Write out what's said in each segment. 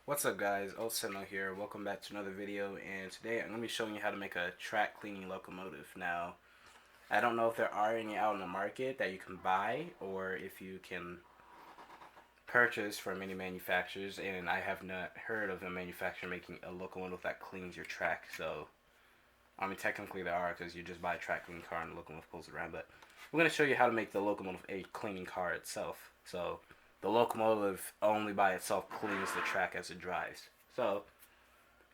What's up guys, Oseno here, welcome back to another video, and today I'm going to be showing you how to make a track cleaning locomotive. Now, I don't know if there are any out in the market that you can buy, or if you can purchase from any manufacturers, and I have not heard of a manufacturer making a locomotive that cleans your track, so, I mean technically there are, because you just buy a track cleaning car and the locomotive pulls around, but I'm going to show you how to make the locomotive a cleaning car itself. So, the locomotive only by itself cleans the track as it drives. So,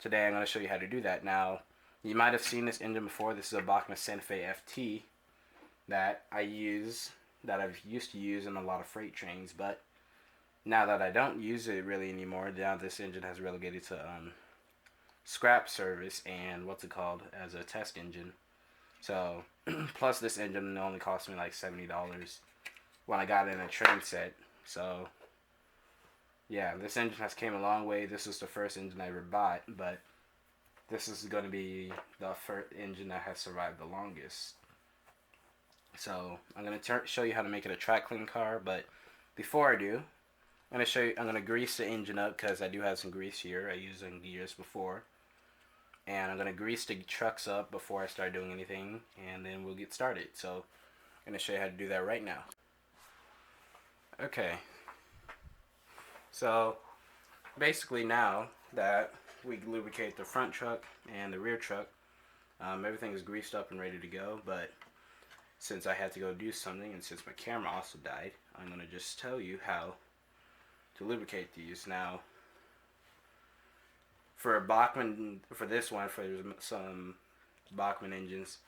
today I'm going to show you how to do that. Now, you might have seen this engine before. This is a Bachmann Santa Fe FT that I've used to use in a lot of freight trains, but now that I don't use it really anymore, now this engine has relegated to scrap service and what's it called, as a test engine. So, plus this engine only cost me like $70 when I got it in a train set. So, yeah, this engine has came a long way. This is the first engine I ever bought, but this is going to be the first engine that has survived the longest. So, I'm going to show you how to make it a track clean car, but before I do, I'm going to grease the engine up because I do have some grease here. I used some gears before. And I'm going to grease the trucks up before I start doing anything, and then we'll get started. So, I'm going to show you how to do that right now. Okay. So, basically now that we lubricate the front truck and the rear truck, everything is greased up and ready to go, but since I had to go do something and since my camera also died, I'm going to just tell you how to lubricate these. Now, for a Bachmann, for this one, for some Bachmann engines,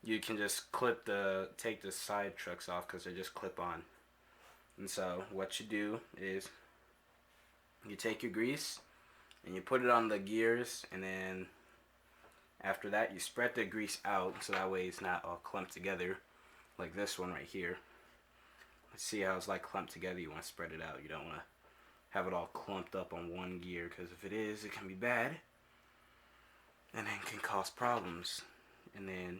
you can just take the side trucks off because they just clip on. And so what you do is you take your grease and you put it on the gears, and then after that you spread the grease out so that way it's not all clumped together like this one right here. See how it's like clumped together? You want to spread it out. You don't want to have it all clumped up on one gear, because if it is, it can be bad and then can cause problems, and then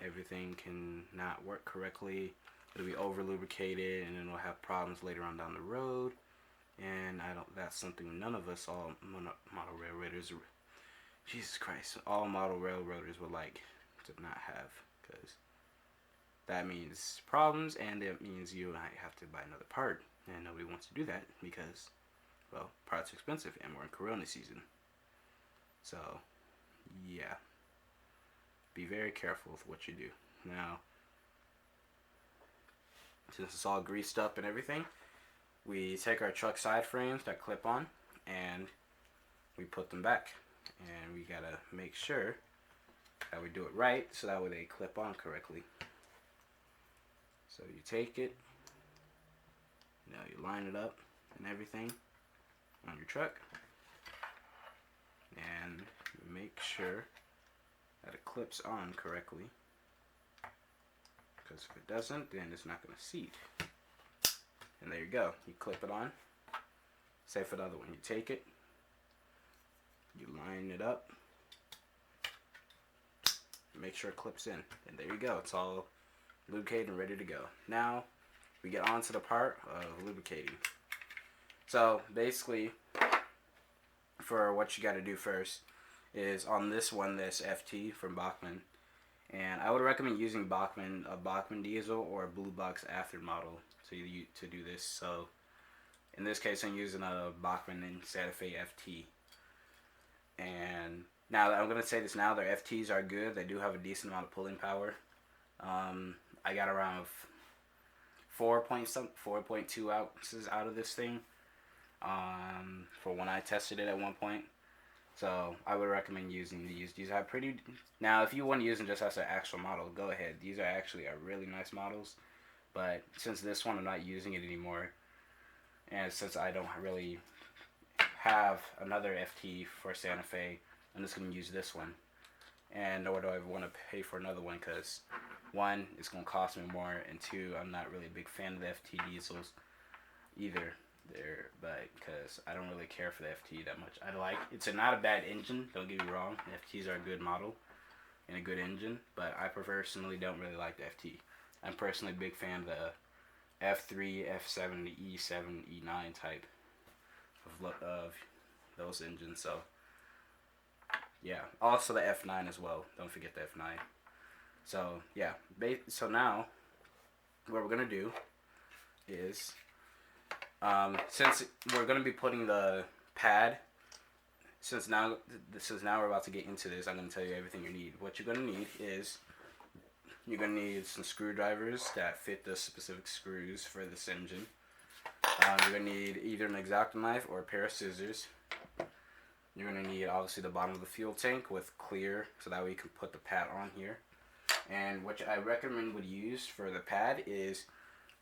everything can not work correctly. It'll be over lubricated, and then we'll have problems later on down the road. And that's something none of us, all model railroaders, Jesus Christ, all model railroaders would like to not have, because that means problems, and it means you might have to buy another part, and nobody wants to do that because, well, parts are expensive, and we're in Corona season. So, yeah, be very careful with what you do. Now, since it's all greased up and everything, we take our truck side frames that clip on and we put them back, and we gotta make sure that we do it right so that way they clip on correctly. So you take it, you line it up and everything on your truck, and you make sure that it clips on correctly, because if it doesn't, then it's not going to seat. And there you go, you clip it on. Say for the other one, you take it, you line it up, make sure it clips in, and there you go, it's all lubricated and ready to go. Now we get on to the part of lubricating. So basically, for what you got to do first is on this one, this FT from Bachmann, and I would recommend using a Bachmann diesel or a Blue Box After model to do this. So in this case, I'm using a Bachmann and Santa Fe FT. And now I'm gonna say this now, their FTs are good. They do have a decent amount of pulling power. I got around 4.2 ounces out of this thing for when I tested it at one point. So I would recommend using these. These are pretty. Now, if you want to use them just as an actual model, go ahead. These are actually really nice models. But since this one I'm not using it anymore, and since I don't really have another FT for Santa Fe, I'm just gonna use this one. And nor do I want to pay for another one, because one, it's gonna cost me more, and two, I'm not really a big fan of the FT diesels either. But because I don't really care for the FT that much. It's not a bad engine, don't get me wrong. The FTs are a good model and a good engine, but I personally don't really like the FT. I'm personally a big fan of the F3, F7, the E7, E9 type of those engines. So yeah, also the F9 as well. Don't forget the F9. So yeah, so now what we're gonna do is since we're gonna be putting the pad. Since now we're about to get into this, I'm gonna tell you everything you need. What you're gonna need is you're gonna need some screwdrivers that fit the specific screws for this engine. You're gonna need either an X-Acto knife or a pair of scissors. You're gonna need obviously the bottom of the fuel tank with clear, so that way you can put the pad on here. And what I recommend would use for the pad is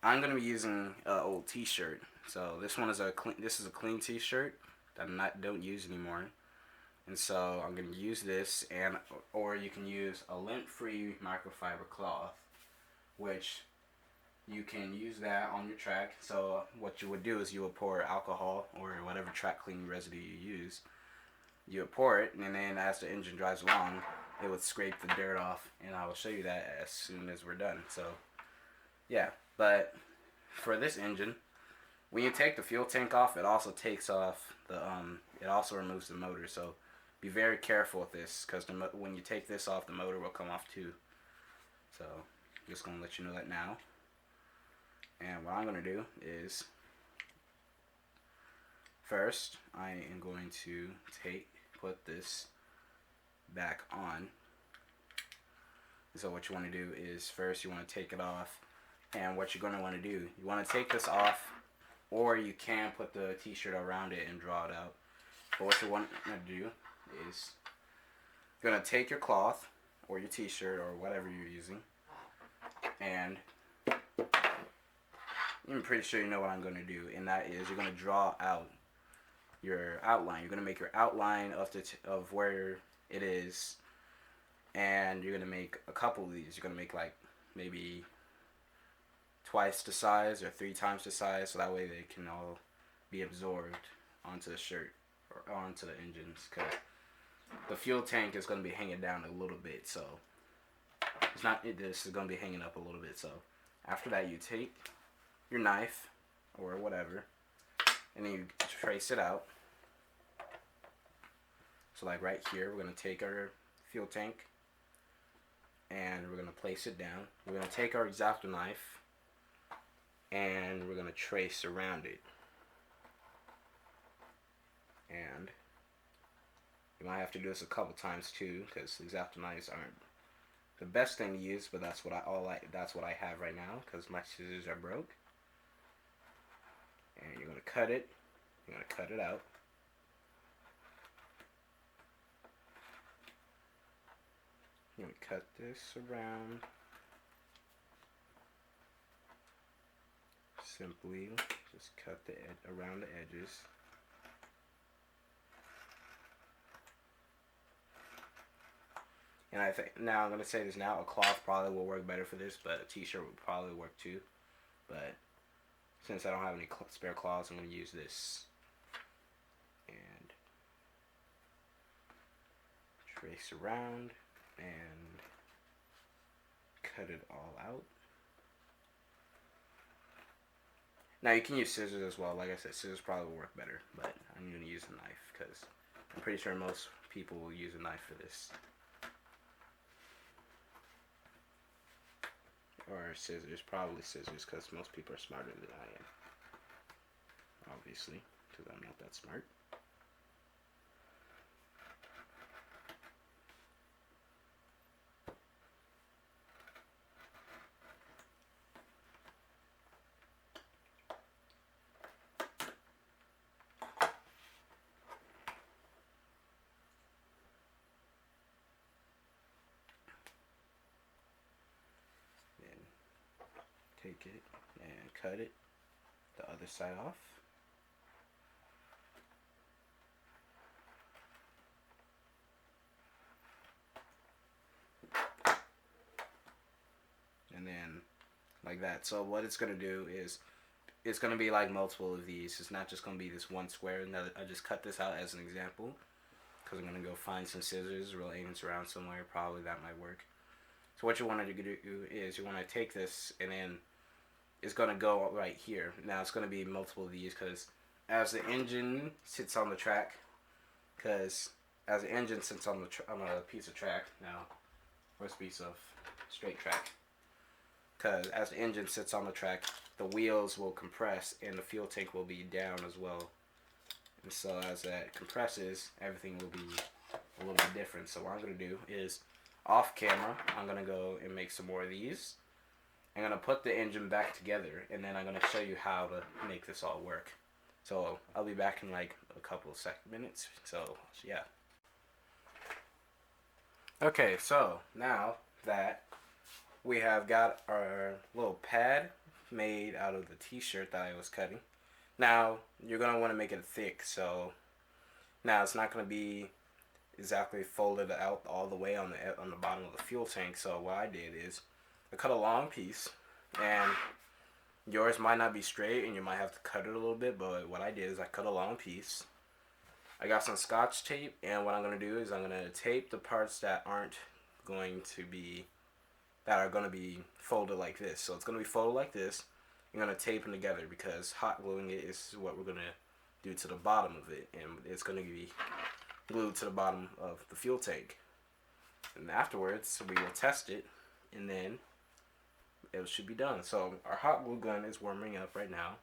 I'm gonna be using an old T-shirt. So this one is this is a clean T-shirt that I don't use anymore. And so I'm going to use this, or you can use a lint-free microfiber cloth, which you can use that on your track. So what you would do is you would pour alcohol or whatever track cleaning residue you use. You would pour it, and then as the engine drives along, it would scrape the dirt off, and I will show you that as soon as we're done. So yeah, but for this engine, when you take the fuel tank off, it also takes off it also removes the motor. So be very careful with this, because when you take this off, the motor will come off too. So I'm just going to let you know that now. And what I'm going to do is, first I am going to put this back on. So what you want to do is, first you want to take it off, and what you're going to want to do, you want to take this off, or you can put the T-shirt around it and draw it out. But what you want to do is, you're going to take your cloth or your T-shirt or whatever you're using, and I'm pretty sure you know what I'm going to do, and that is you're going to draw out your outline. You're going to make your outline of where it is, and you're going to make a couple of these. You're going to make like maybe twice the size or 3 times the size, so that way they can all be absorbed onto the shirt or onto the engines, because the fuel tank is going to be hanging down a little bit, so this is going to be hanging up a little bit. So after that, you take your knife or whatever, and then you trace it out. So like right here, we're going to take our fuel tank and we're going to place it down. We're going to take our X-Acto knife and we're going to trace around it. And you might have to do this a couple times too, because X-Acto knives aren't the best thing to use, but that's what I have right now, because my scissors are broke. And you're going to cut it. You're going to cut it out. You're going to cut this around. Simply just cut around the edges. And I think, now I'm going to say this now, a cloth probably will work better for this, but a T-shirt would probably work too. But since I don't have any spare cloths, I'm going to use this. And trace around and cut it all out. Now you can use scissors as well. Like I said, scissors probably will work better, but I'm going to use a knife because I'm pretty sure most people will use a knife for this. Or scissors, probably scissors, because most people are smarter than I am. Obviously, because I'm not that smart. Take it and cut it the other side off. And then like that. So what it's going to do is it's going to be like multiple of these. It's not just going to be this one square. Now I just cut this out as an example because I'm going to go find some scissors, roll ends around somewhere. Probably that might work. So what you want to do is you want to take this, and then it's going to go right here. Now it's going to be multiple of these because as the engine sits on the track, because as the engine sits on on a piece of track, now first piece of straight track, because as the engine sits on the track, the wheels will compress and the fuel tank will be down as well. And so as that compresses, everything will be a little bit different. So what I'm going to do is, off camera, I'm going to go and make some more of these. I'm going to put the engine back together, and then I'm going to show you how to make this all work. So I'll be back in like a couple of minutes. So yeah. Okay, so now that we have got our little pad made out of the t-shirt that I was cutting. Now, you're going to want to make it thick, so now it's not going to be exactly folded out all the way on the bottom of the fuel tank. So what I did is I cut a long piece, and yours might not be straight and you might have to cut it a little bit, but what I did is I cut a long piece. I got some Scotch tape, and what I'm going to do is I'm going to tape the parts that are going to be folded like this. So it's going to be folded like this. You're going to tape them together because hot gluing it is what we're going to do to the bottom of it, and it's going to be glued to the bottom of the fuel tank. And afterwards we will test it, and then it should be done. So our hot glue gun is warming up right now,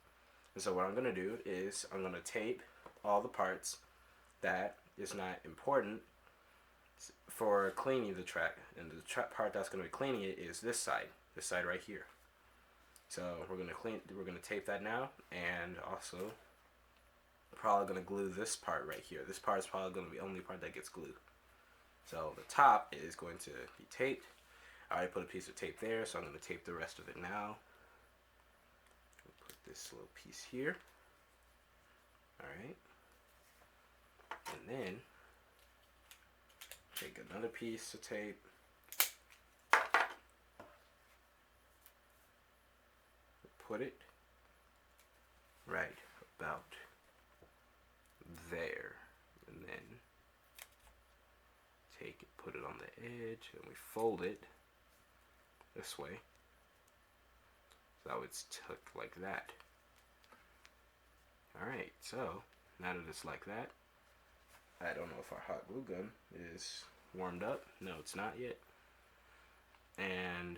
and so what I'm going to do is I'm going to tape all the parts that is not important for cleaning the track, and the part that's going to be cleaning it is this side right here. So we're going to tape that now, and also probably going to glue this part right here. This part is probably going to be the only part that gets glued. So the top is going to be taped. I already put a piece of tape there, so I'm going to tape the rest of it now. Put this little piece here. Alright. And then take another piece of tape. Put it right about there, and then take it, put it on the edge, and we fold it this way, so it's tucked like that. Alright, so now that it's like that, I don't know if our hot glue gun is warmed up. No, it's not yet. And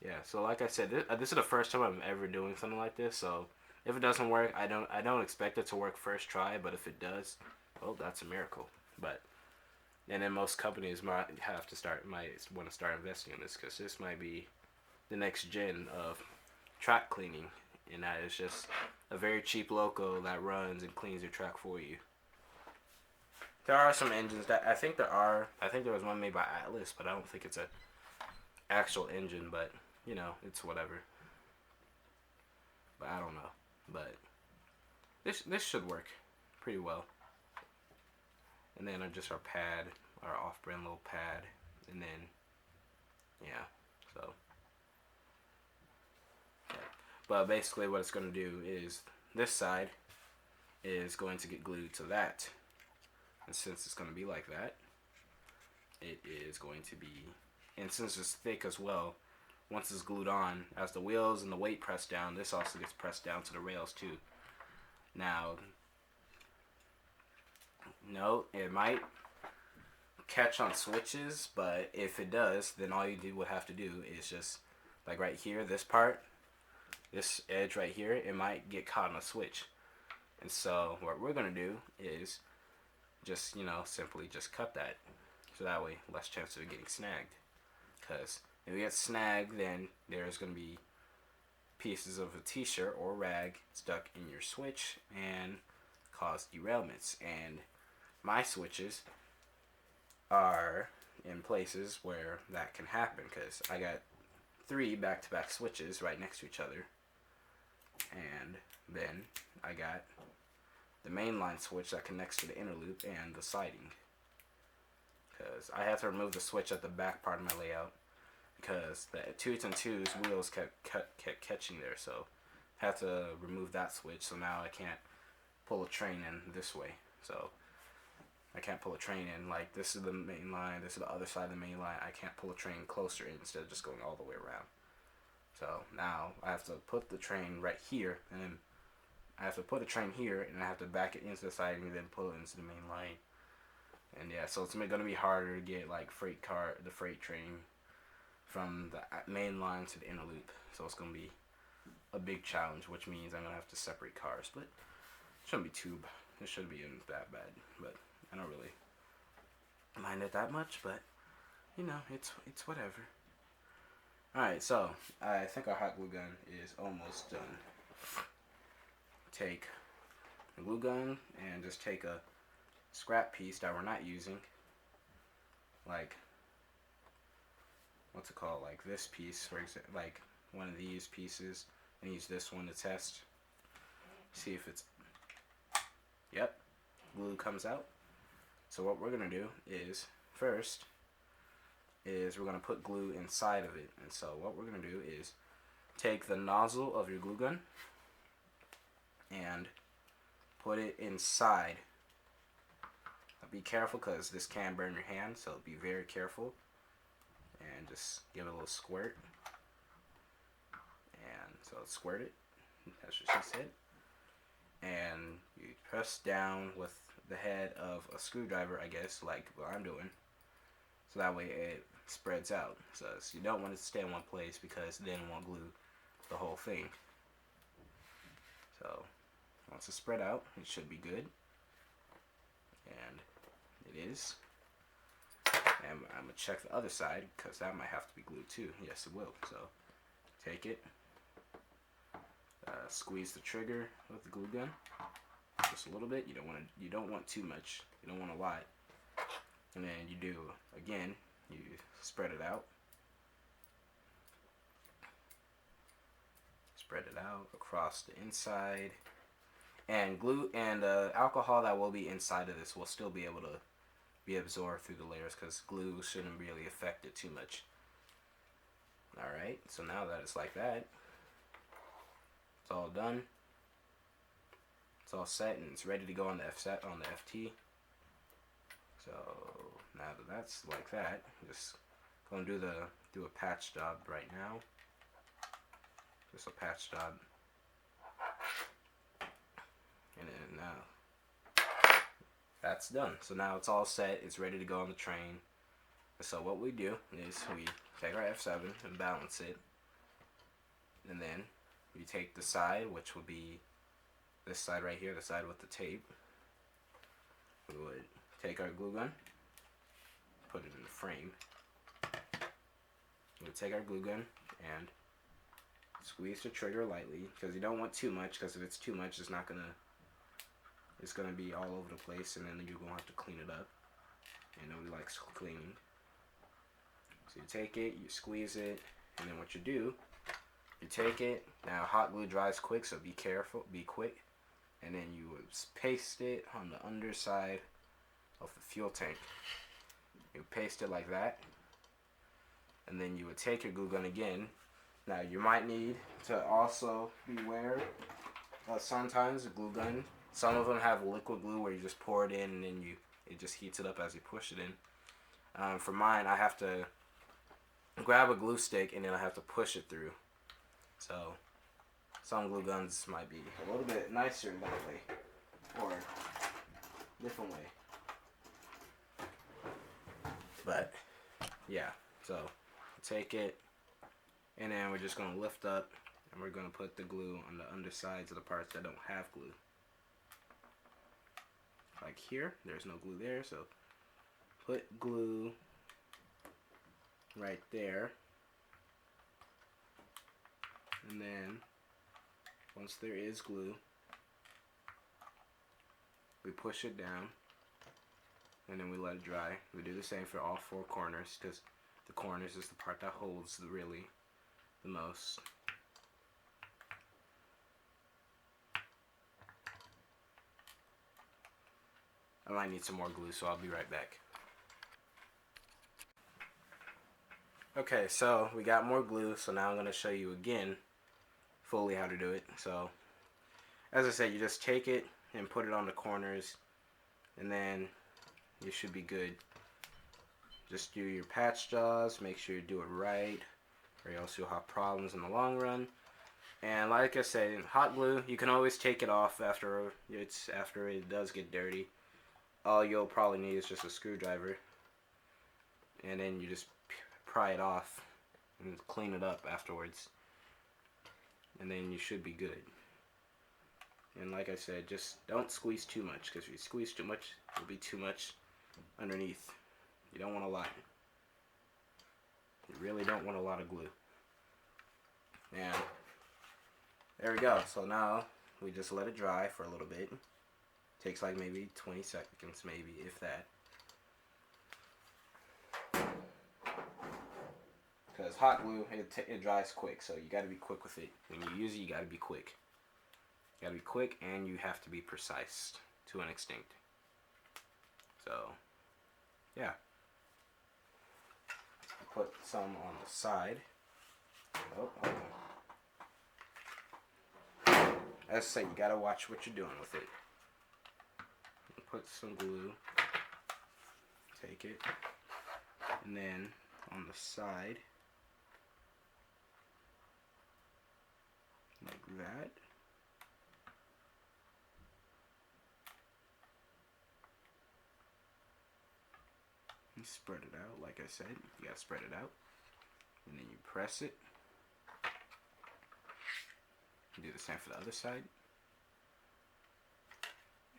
yeah, so like I said, this is the first time I'm ever doing something like this, so if it doesn't work, I don't expect it to work first try, but if it does, well, that's a miracle. But and then most companies might want to start investing in this, because this might be the next gen of track cleaning, and that is just a very cheap loco that runs and cleans your track for you. There are some engines that I think there was one made by Atlas, but I don't think it's a actual engine, but you know, it's whatever. But I don't know. But this should work pretty well. And then just our pad, our off-brand little pad, and then yeah, so yeah. But basically what it's going to do is this side is going to get glued to that, and since it's going to be like that, it is going to be, and since it's thick as well, once it's glued on, as the wheels and the weight press down, this also gets pressed down to the rails too. Now, no, it might catch on switches, but if it does, then all you would have to do is just, like right here, this part, this edge right here, it might get caught on a switch. And so what we're going to do is just, you know, simply just cut that. So that way, less chance of it getting snagged. Because if it gets snagged, then there's going to be pieces of a t-shirt or rag stuck in your switch and cause derailments. And my switches are in places where that can happen, because I got 3 back-to-back switches right next to each other, and then I got the mainline switch that connects to the inner loop and the siding, because I had to remove the switch at the back part of my layout because the 2s wheels kept catching there, so I had to remove that switch. So now I can't pull a train in this way, so I can't pull a train in, like this is the main line, this is the other side of the main line. I can't pull a train closer in instead of just going all the way around. So now I have to put the train right here and then I have to put a train here, and I have to back it into the siding and then pull it into the main line. And yeah, so it's gonna be harder to get like the freight train from the main line to the inner loop. So it's gonna be a big challenge, which means I'm gonna have to separate cars. But it shouldn't be too. It shouldn't be that bad. But I don't really mind it that much. But you know, it's whatever. All right, so I think our hot glue gun is almost done. Take the glue gun and just take a scrap piece that we're not using, like what's it called, like this piece, for example, like one of these pieces, and use this one to test, see if it's, yep, glue comes out. So what we're gonna do is first we're gonna put glue inside of it. And so what we're gonna do is take the nozzle of your glue gun and put it inside. Be careful because this can burn your hand, so be very careful. And just give it a little squirt. And so squirt it, that's what she said. And you press down with the head of a screwdriver, I guess, like what I'm doing. So that way it spreads out. So you don't want it to stay in one place because then it won't glue the whole thing. So once it's spread out, it should be good. And it is. And I'm going to check the other side because that might have to be glued too. Yes, it will. So take it, squeeze the trigger with the glue gun just a little bit. You don't want too much. You don't want a lot. And then you do again. You spread it out. Spread it out across the inside. And glue and alcohol that will be inside of this will still be able to be absorbed through the layers because glue shouldn't really affect it too much. Alright, so now that it's like that, it's all done. It's all set and it's ready to go on the FT. So now that that's like that, just gonna do a patch job right now. Just a patch job. And then now that's done. So now it's all set. It's ready to go on the train. So what we do is we take our F7 and balance it. And then we take the side, which will be this side right here, the side with the tape. We would take our glue gun, put it in the frame. We would take our glue gun and squeeze the trigger lightly because you don't want too much, because if it's too much it's gonna be all over the place and then you're gonna have to clean it up, and nobody likes cleaning. So you take it, you squeeze it, and then what you do, you take it. Now hot glue dries quick, so be careful, be quick. And then you would paste it on the underside of the fuel tank. You paste it like that, and then you would take your glue gun again. Now you might need to also beware. Sometimes the glue gun, some of them have liquid glue where you just pour it in and then it just heats it up as you push it in. For mine, I have to grab a glue stick and then I have to push it through. So some glue guns might be a little bit nicer in that way, or different way. But yeah, so take it, and then we're just going to lift up and we're going to put the glue on the undersides of the parts that don't have glue. Like here, there's no glue there, so put glue right there. And then once there is glue, we push it down and then we let it dry. We do the same for all four corners because the corners is the part that holds really the most. I might need some more glue, so I'll be right back. Okay, so we got more glue, so now I'm going to show you again fully how to do it. So as I said, you just take it and put it on the corners and then you should be good. Just do your patch jobs, make sure you do it right, or else you'll have problems in the long run. And like I said, hot glue, you can always take it off after it does get dirty. All you'll probably need is just a screwdriver, and then you just pry it off and clean it up afterwards, and then you should be good. And like I said, just don't squeeze too much, because if you squeeze too much, it'll be too much underneath. You don't want a lot. You really don't want a lot of glue. And there we go. So now we just let it dry for a little bit. Takes like maybe 20 seconds, maybe, if that. Because hot glue, it dries quick, so you got to be quick with it. When you use it, you got to be quick. You got to be quick, and you have to be precise to an extent. So, yeah. Put some on the side. Oh, okay. As I say, you got to watch what you're doing with it. Put some glue. Take it. And then on the side, like that. You spread it out, like I said. You gotta spread it out. And then you press it. You do the same for the other side.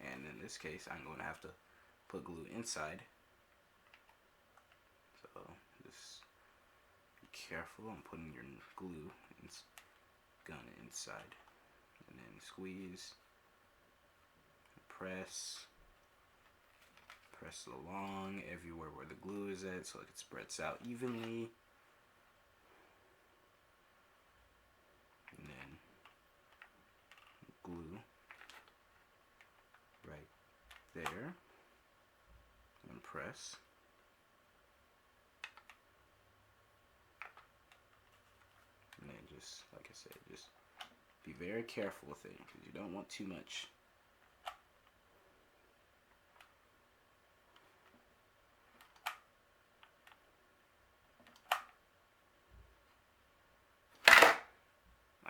And in this case, I'm going to have to put glue inside. So just be careful. I'm putting your glue gun inside. And then squeeze. Press. Press along everywhere where the glue is at so it spreads out evenly. And then glue right there. And press. And then just, like I said, just be very careful with it because you don't want too much.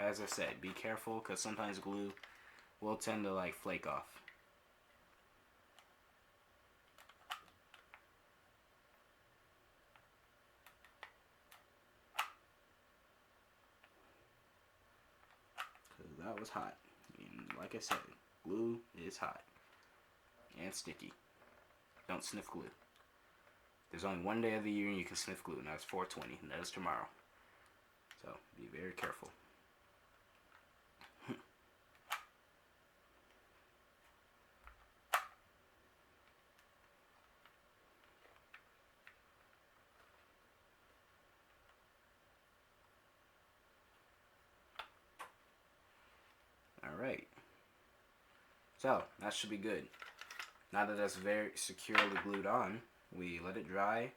As I said, be careful because sometimes glue will tend to like flake off. Because that was hot. And like I said, glue is hot and sticky. Don't sniff glue. There's only one day of the year you can sniff glue, and that's 4/20, and that is tomorrow. So be very careful. Alright, so that should be good. Now that that's very securely glued on, we let it dry,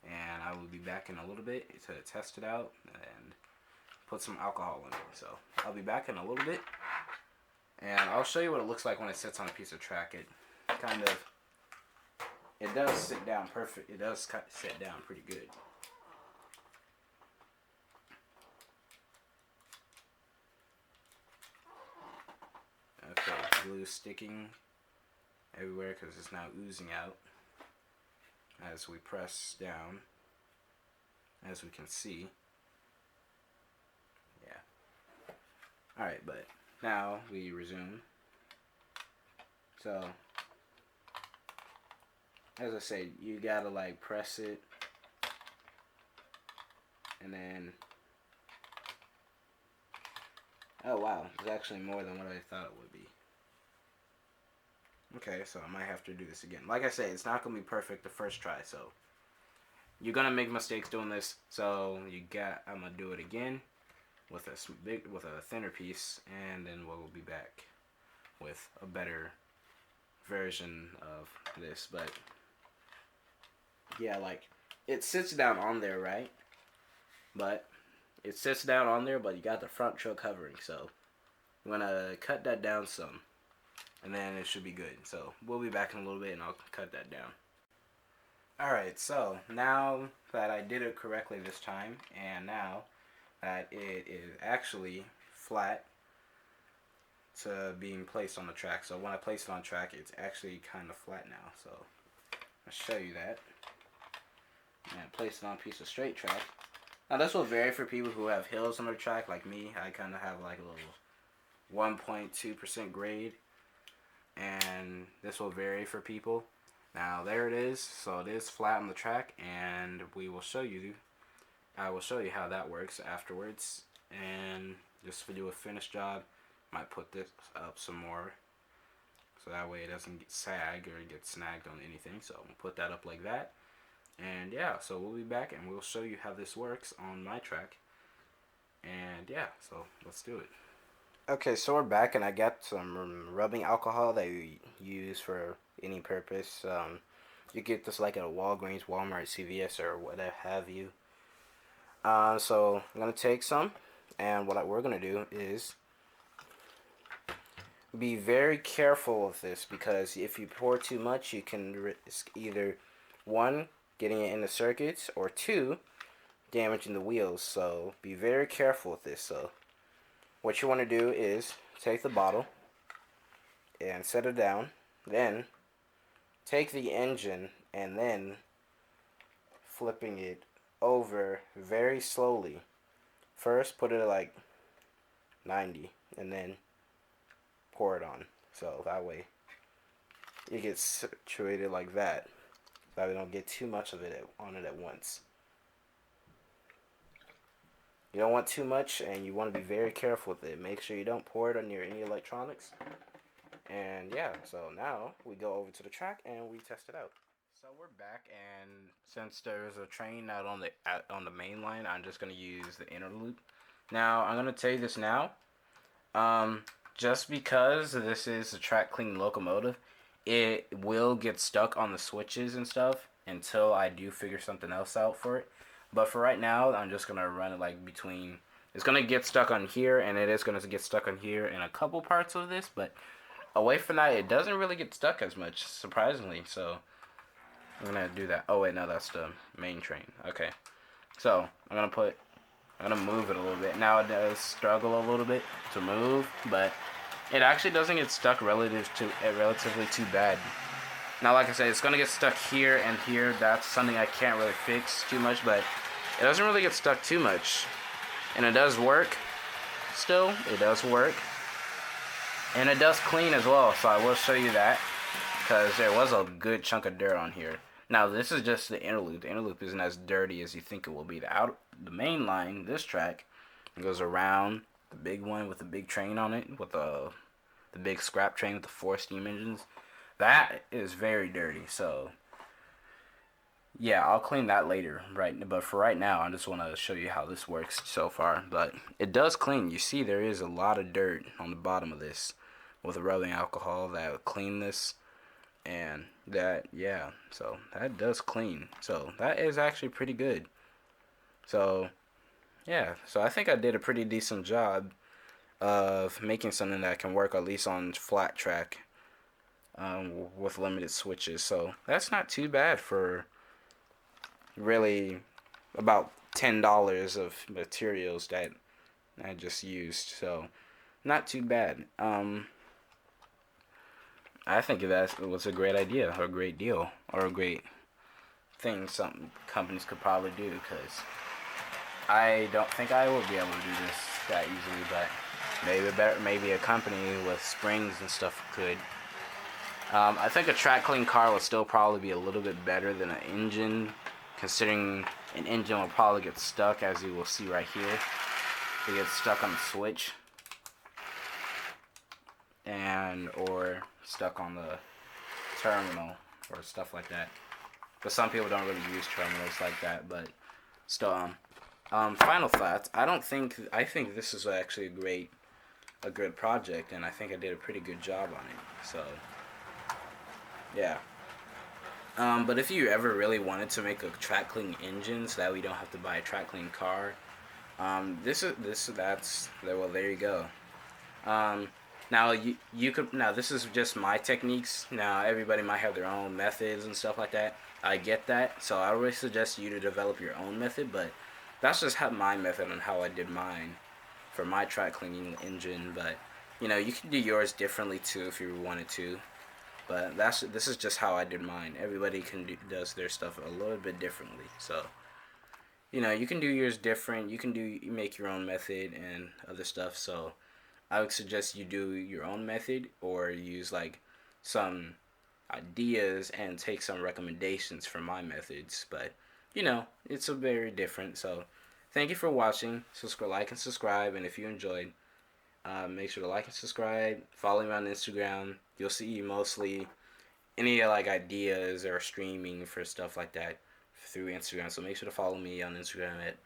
and I will be back in a little bit to test it out and put some alcohol in it. So I'll be back in a little bit, and I'll show you what it looks like when it sits on a piece of track. It kind of, it does sit down perfect. It does sit down pretty good. Okay, glue sticking everywhere because it's now oozing out as we press down, as we can see. Yeah. Alright, but now we resume. So, as I said, you gotta like press it, and then, oh wow, it's actually more than what I thought it would be. Okay, so I might have to do this again. Like I said, it's not gonna be perfect the first try, so you're gonna make mistakes doing this. So I'm gonna do it again with a thinner piece, and then we'll be back with a better version of this. But yeah, like it sits down on there, right? But it sits down on there, but you got the front choke covering, so I'm gonna cut that down some. And then it should be good. So we'll be back in a little bit and I'll cut that down. Alright, so now that I did it correctly this time, and now that it is actually flat to being placed on the track. So when I place it on track, it's actually kind of flat now. So I'll show you that. And place it on a piece of straight track. Now this will vary for people who have hills on their track like me. I kind of have like a little 1.2% grade, and this will vary for people. Now there it is. So it is flat on the track, and I will show you how that works afterwards. And just to do a finished job, might put this up some more so that way it doesn't get sag or get snagged on anything. So we'll put that up like that. And yeah, so we'll be back and we'll show you how this works on my track. And yeah, so let's do it. Okay, so we're back, and I got some rubbing alcohol that you use for any purpose. You get this like at a Walgreens, Walmart, CVS, or whatever have you. So I'm gonna take some, and what we're gonna do is be very careful with this, because if you pour too much, you can risk either one, getting it in the circuits, or two, damaging the wheels. So be very careful with this. So what you want to do is take the bottle and set it down, then take the engine and then flipping it over very slowly. First put it at like 90 and then pour it on, so that way it gets situated like that, that we don't get too much of it on it at once. You don't want too much, and you want to be very careful with it. Make sure you don't pour it on any electronics. And yeah, so now we go over to the track and we test it out. So we're back, and since there's a train not on the main line, I'm just gonna use the inner loop. Now I'm gonna tell you this now. Just because this is a track clean locomotive, it will get stuck on the switches and stuff until I do figure something else out for it. But for right now, I'm just gonna run it like between. It's gonna get stuck on here, and it is gonna get stuck on here in a couple parts of this, but away from that, it doesn't really get stuck as much, surprisingly. So I'm gonna do that. Oh wait, no, that's the main train. Okay, so I'm gonna move it a little bit. Now it does struggle a little bit to move, but it actually doesn't get stuck relatively too bad. Now, like I said, it's gonna get stuck here and here. That's something I can't really fix too much, but it doesn't really get stuck too much, and it does work. Still, it does work, and it does clean as well. So I will show you that, because there was a good chunk of dirt on here. Now this is just the inner loop. The inner loop isn't as dirty as you think it will be. The main line, this track, goes around the big one with the big train on it, with the big scrap train with the 4 steam engines. That is very dirty. So yeah, I'll clean that later, right? But for right now, I just want to show you how this works so far. But it does clean. You see, there is a lot of dirt on the bottom of this with the rubbing alcohol that will clean this. And that, yeah, so that does clean. So that is actually pretty good. So yeah, so I think I did a pretty decent job of making something that can work at least on flat track, with limited switches. So that's not too bad for really about $10 of materials that I just used. So not too bad. I think that was a great idea, or a great deal, or a great thing some companies could probably do, because I don't think I will be able to do this that easily, but maybe a company with springs and stuff could. I think a track clean car will still probably be a little bit better than an engine, considering an engine will probably get stuck, as you will see right here. It gets stuck on the switch, or stuck on the terminal or stuff like that. But some people don't really use terminals like that. But still, final thoughts. I think this is actually a good project, and I think I did a pretty good job on it. So yeah. But if you ever really wanted to make a track clean engine, so that we don't have to buy a track clean car, there you go. Now now this is just my techniques. Now everybody might have their own methods and stuff like that. I get that. So I really suggest you to develop your own method, but that's just my method on how I did mine for my track cleaning engine, but you know, you can do yours differently too if you wanted to. But this is just how I did mine. Everybody does their stuff a little bit differently. So you know, you can do yours different. You make your own method and other stuff. So I would suggest you do your own method or use like some ideas and take some recommendations from my methods. But you know, it's a very different. So thank you for watching. Subscribe, like, and subscribe. And if you enjoyed, make sure to like and subscribe. Follow me on Instagram. You'll see mostly any like ideas or streaming for stuff like that through Instagram. So make sure to follow me on Instagram at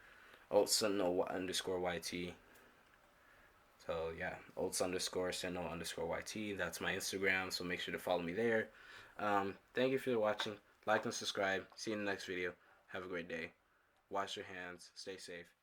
oldsentinel_YT. So yeah, olds_sentinel_YT. That's my Instagram. So make sure to follow me there. Thank you for watching. Like and subscribe. See you in the next video. Have a great day. Wash your hands. Stay safe.